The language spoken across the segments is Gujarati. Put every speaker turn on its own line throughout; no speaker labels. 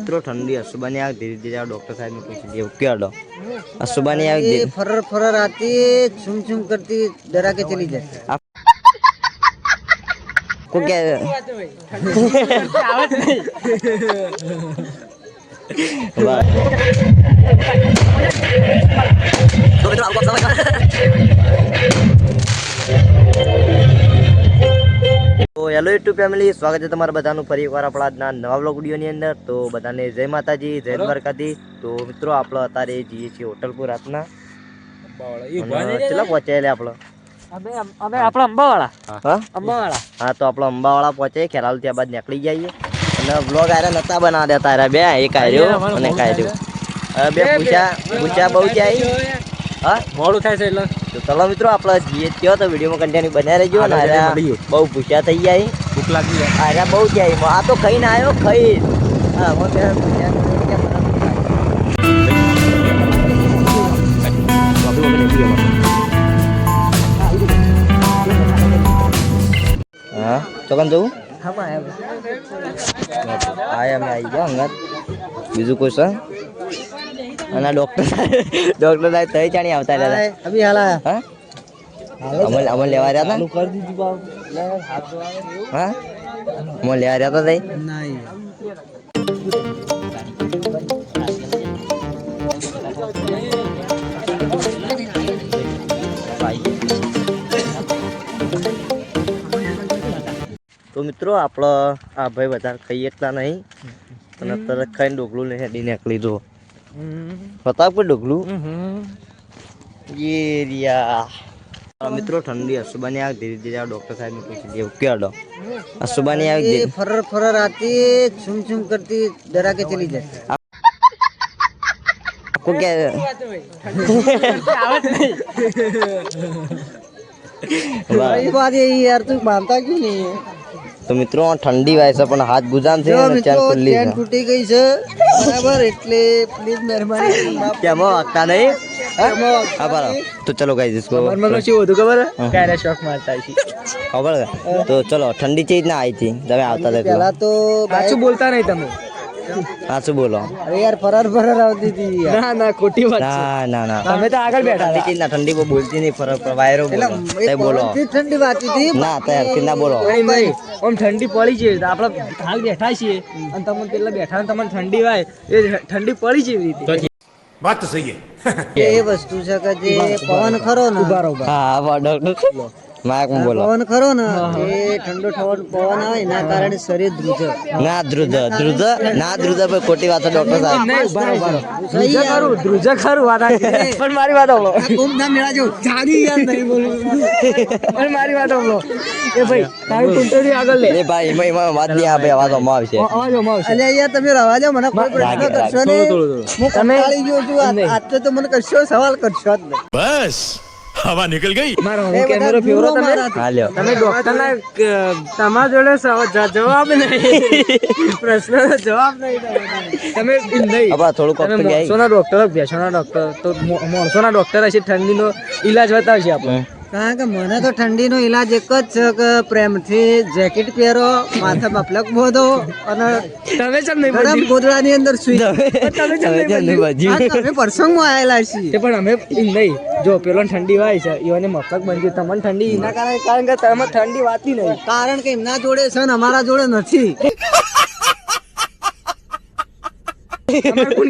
मित्रों ठंडी असुबानी आग धीरे धीरे डॉक्टर साहब ने पूछ लिया क्या डो असुबानी आग धीरे
फरर फरर आती है, छुम छुम करती डरा के चली जाती।
आपको क्या तो हेलो यूट्यूब फैमिली, स्वागत है तुम्हारा बधाનું ફરી એકવાર આપણા આજના નવા વ્લોગ વિડિયોની અંદર। તો બધાને જય માતાજી, જય દ્વારકાધી। તો મિત્રો આપણે અત્યારે જઈએ છીએ હોટલપુર રાતના ચલા પહોંચ્યા આપણે
આપણા અંબાવાળા
હા તો આપણે અંબાવાળા પહોંચે ખેરાલ ત્યાં બાદ નીકળી જઈએ અને વ્લોગ આરે નતા બના દેતા તારા બે એક આર્યો અને એક આર્યો બે પૂછા બહુ જાય હા
મોડું થાય છે એટલે
તો ચલો મિત્રો આપણે જઈએ ત્યાં તો વિડીયોમાં કન્ટિન્યુ બન્યા રહેજો ને આર્યા બહુ પૂછ્યા થઈ જાય
ભૂખ લાગી જાય
આર્યા બહુ જાય આ તો ખાઈને આવ્યો ખાઈ હા મને હા ચોકન જવું આયા અમે આવી ગયા અંગત બીજું કોઈ સર અને ડોક્ટર સાહેબ થઈ ચાણી આવતા રહ્યા
અભી હાલ આયા
હા અમલ લેવા રહ્યા હતા
कर दीजिए बाबू
હા અમલ લેવા રહ્યા હતા તઈ
नहीं
તો મિત્રો આપણે આ ભાઈ વધારે ખાઈ એકલા નહીં અને તરત ખાઈને ડોકલું લઈને હેડી નીકળી દો બતાવ કોઈ ડોકલું ये रिया मित्रों ठंडी असुबानी आग धीरे धीरे डॉक्टर साहब ने पूछ लिया क्या डो असुबानी आग
ये फरर फरर आती है, छुम छुम करती डरा के चली जाती।
आपको क्या
वही बात यही यार, तू मानता क्यों नहीं है?
तो मित्रों ठंडी वैसे पण हाथ गुजाम છે ને ચેન ખુલ્લી છે
તૂટી ગઈ છે બરાબર એટલે પ્લીઝ મહેરબાની
क्या मो अक्का नहीं હા બરાબર તો ચલો ગાઈસ इसको
મને શું હતું ખબર ક્યારે શોક મારતા છે
ખબર તો ચલો ઠંડી ચીજ ના આવી थी તમે આવતા હતા
પહેલા તો સાચું બોલતા નહીં તમે
સાચું બોલો
અરે યાર ફરર ફરર આવતી હતી ના ના ખોટી વાત
ના ના ના
તમે તો આગળ બેઠા
ઠંડી ચીજ ના ઠંડી બહુ બોલતી નહીં ફરક વાયરો બોલો તે બોલો
ઠંડી વાતી હતી
ના તૈયાર થી ના બોલો
નહીં ઓમ ઠંડી પડી છે આપણે હાલ બેઠા છીએ અને તમે પેલા બેઠા ને તમને ઠંડી વાય એ ઠંડી પડી છે એવી રીતે
વાત તો સહી
એ વસ્તુ છે કે જે પવન ખરો ને
હા ડોક્ટર માક બોલો
પવન ખરો ને એ ઠંડો ઠવડ પવન આવે એના કારણે શરીર ધ્રુજે
ના ધ્રુજ ના ધ્રુજ પર ખોટી વાત ડોક્ટર સાહેબ
સહી કરું ધ્રુજ ખરું વાત
પણ મારી વાત બોલો
કુંભ ના મેળા જો જાડી યાર નહીં બોલું પણ મારી વાત બોલો એ ભાઈ તારી કુંટોરી આગળ લે
એ ભાઈ એમાં વાત નહીં આપે આવાજ માં આવશે
અલે યાર તમે રવા જાવ મને કોઈ પ્રશ્ન કરશો ને હું કંટાળી ગયો છું આટલે તો મને કશો સવાલ કરશો જ નહીં
બસ હવા નીકળ ગઈ
મારો કેમેરો ફેવરો તમે
હાલ્યો
તમે ડોક્ટર ના તમારા જોડે જવાબ નહીં પ્રશ્નનો જવાબ નહીં તમે નહીં
અબા થોડું કોક તો ગઈ
સોના ડોક્ટર ભેસોના ડોક્ટર તો મોણસોના ડોક્ટર હશે ઠંડીનો ઈલાજ બતાવશે આપણે કારણ કે મને તો ઠંડીનો ઈલાજ એક જ છે કે પ્રેમથી જેકેટ પહેરો માથે મફલક બોધો અને તમે ચમ નહીં ગરમ ગોદડાની અંદર સુઈ તમે પ્રસંગમાં આવેલા છીએ પણ અમે નહીં જો પેલો ઠંડી વાય છે એને મફલક બંધી તમને ઠંડી એના કારણે કારણ કે તમે ઠંડી વાતી નહીં કારણ કે એમના જોડે છે ને અમારા જોડે નથી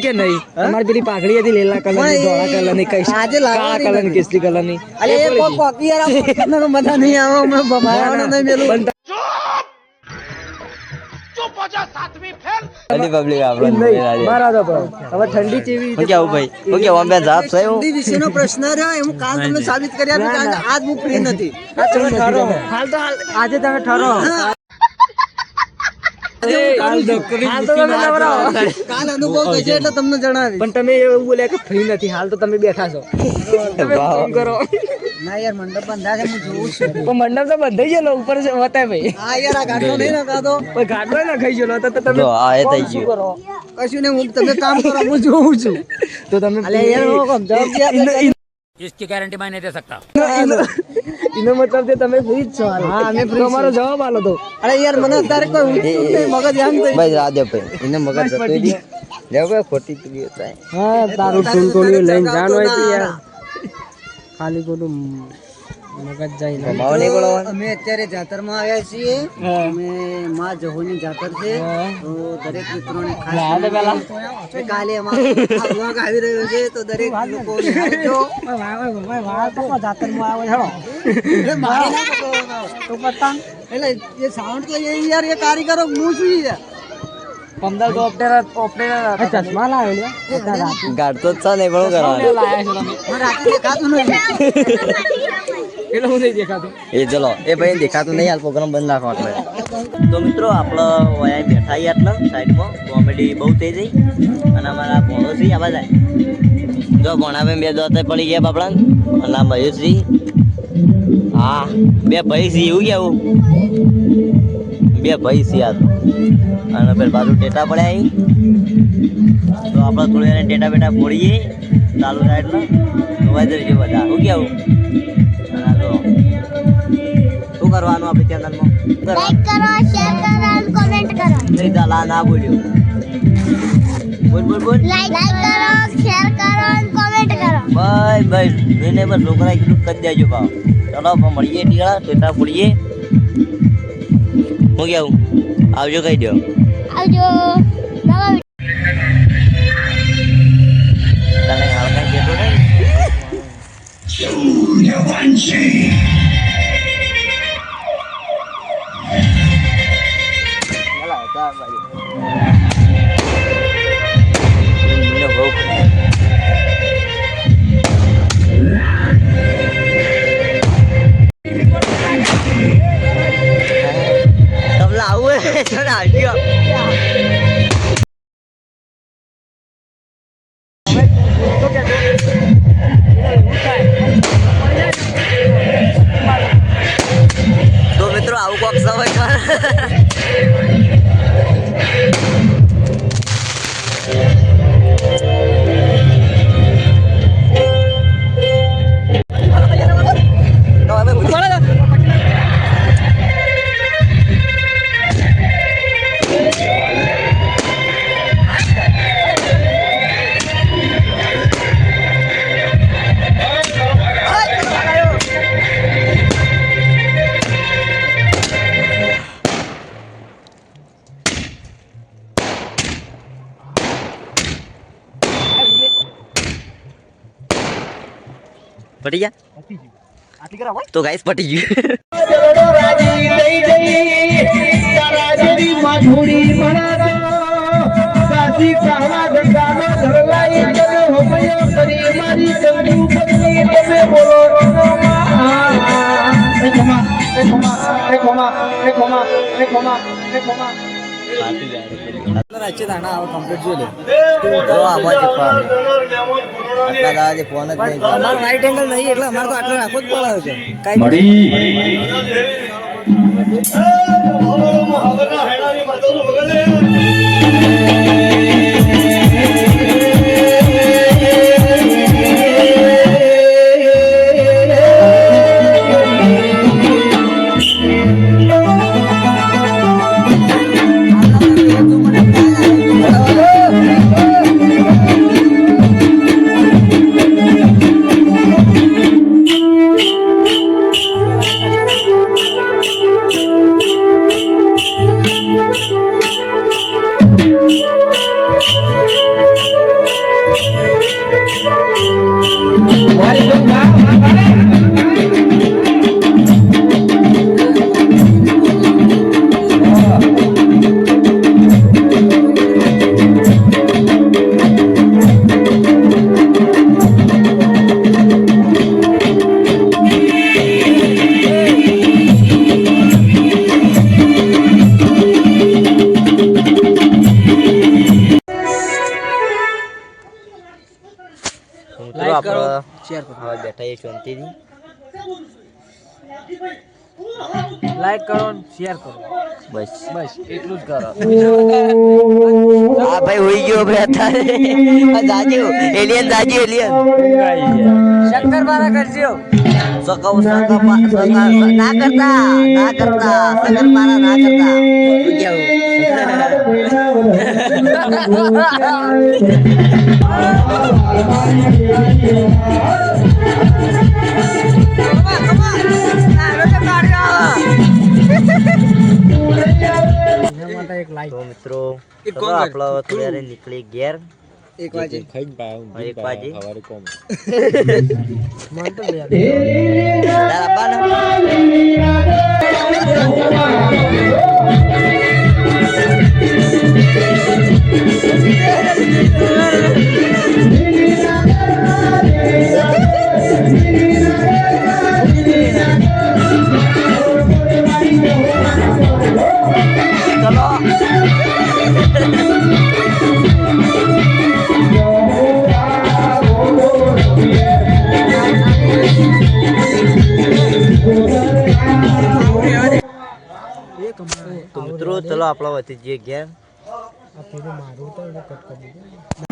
કે નહીં અમારી પેલી પાઘડી હતી લીલા કલરની ધોળા કલરની કઈ કાળા કલરની કેસરી કલરની અરે એ કોકી યાર મજા નહીં આવે અમે બમાવાનો નહીં મેલું
અલી પબ્લિક આપણે
મારા તો હવે ઠંડી કેવી
હું કેવું ભાઈ હું કેવું અમે જવાબ સહી
ઠંડી વિશેનો પ્રશ્ન રહ્યો હું કાલ તમને સાબિત કરી આપું કારણ કે આજ હું ફ્રી નથી હાલ તો આજે તમે ઠરો કાલ અનુભવ થશે એટલે તમને જણાવીશ પણ તમે એવું બોલ્યા કે ફ્રી નથી હાલ તો તમે બેઠા છો કરો ના યાર મંડપ બંધા છે હું જોઉં છું પણ મંડપ તો બંધાઈ ગયેલો ઉપર છે વતાય ભાઈ હા યાર આ ગાડલો નહીં નખાતો પણ ગાડલો નખાઈ ગયેલો તો તમે
આ એ થઈ ગયું
કશું ને હું તમે કામ કરો હું જોઉં છું તો તમે અલે યાર જવાબ
इसकी गारंटी मैं नहीं दे सकता।
એનો મતલબ છે તમે ફ્રી જ છો હાલ.
હા, અમે free
તમારો
છીએ.
જવાબ આલો તો. અરે યાર મને અત્યારે કોઈ ઊંચું નહીં, મગજ આમ થઈ
ભાઈ રાધે ભાઈ એને મગજ જતો દી લેવ ભાઈ ખોટી પીડી થાય
હા તારું ટૂંટોળિયું લઈને જાણ હોય તો યાર ખાલી ખોટું મગજ જાય ને.
કમાવા નહીં પડવાનું.
અમે અત્યારે જાતરમાં આવ્યા છીએ. અમે માં જહોની જાતર છે. તો દરેક મિત્રોને ખાસ કે કાલે અમારો આ vlog આવી રહ્યો છે તો દરેક લોકો નિહાળજો.
જાતરમાં આવે
એટલે મારે ના પકડવાનો.
તો પતંગ
એટલે એ સાઉન્ડ તો એ યાર એ કારીગરો હું છું યાર.
15 તો ઓપરેટર ચશ્મા લાવ્યો લ્યા.
ગાડતો જ છે નહીં પણ હું કરવાનું
મને રાતે દેખાતું નથી.
એટલે હું નહીં દેખાતું.
એ ચલો એ ભાઈ દેખાતું નહીં હાલ પ્રોગ્રામ બંધ રાખો એટલે તો મિત્રો આપણે વયા બેઠા છીએ એટલે સાઈડમાં કોમેડી બહુ થઈ જઈ અને અમારા ભોણોશ્રી આવા જાય જો ભોણાભાઈ બે દોતે પડી ગયા બાપડા અને આ મહેશજી હા બે ભાઈ છે એવું કેવું બે ભાઈ છે આ તો અને પેલા બાજુ ટેટા પડ્યા અહીં તો આપણે થોડી એને ટેટા બેટા ફોડીએ ચાલુ થાય એટલે જોવા જઈએ બધા શું કેવું શું કરવાનું આપણે ચેનલમાં
લાઈક કરો શેર કરો અને કોમેન્ટ કરો
નહીં ચાલ આ ના બોલ્યો બોલ બોલ બોલ
લાઈક કરો શેર કરો અને કોમેન્ટ કરો
ભાઈ ભાઈ એને બસ છોકરા એટલું કરી દેજો ભાવ ચલો મળીએ ટીળા ટેટા ફોડીએ હું કેવું આવજો કહી દો
આવજો નવા
તને હાલ કઈ કહેતો નહીં તમને આવું આવજો તો મિત્રો આવું કોક સમય પટી ગયા તો ગાઈસ પટી ગયું
રાજ્ય દાણા આવો કમ્પ્લીટ જોઈ લે.
તો આમાં જ ફોન આટલા દાડા ફોન જ નહીં
અમારો રાઈટ એંગલ નહીં એટલે અમારે તો આટલો રાખવો જ પડે છે. લાઈક કરો
આપણે
શેર કરો.
હવે બેઠા એ શાંતિથી
લાઈક કરો શેર કરો
બસ
બસ એટલું જ કરો
આ ભાઈ હોઈ ગયો ભાઈ અત્યારે આ જાજુ એલિયન
શંકર મારા કરજો
સકાવ ના કરતા સકર મારા ના કરતા તો મિત્રો ચલો આપણો અત્યારે નીકળી ઘેર
1 વાગે
1 વાગે
મન તો
તો મિત્રો ચલો આપણો વધી જઈએ ઘેર
મારું તો કટ કરી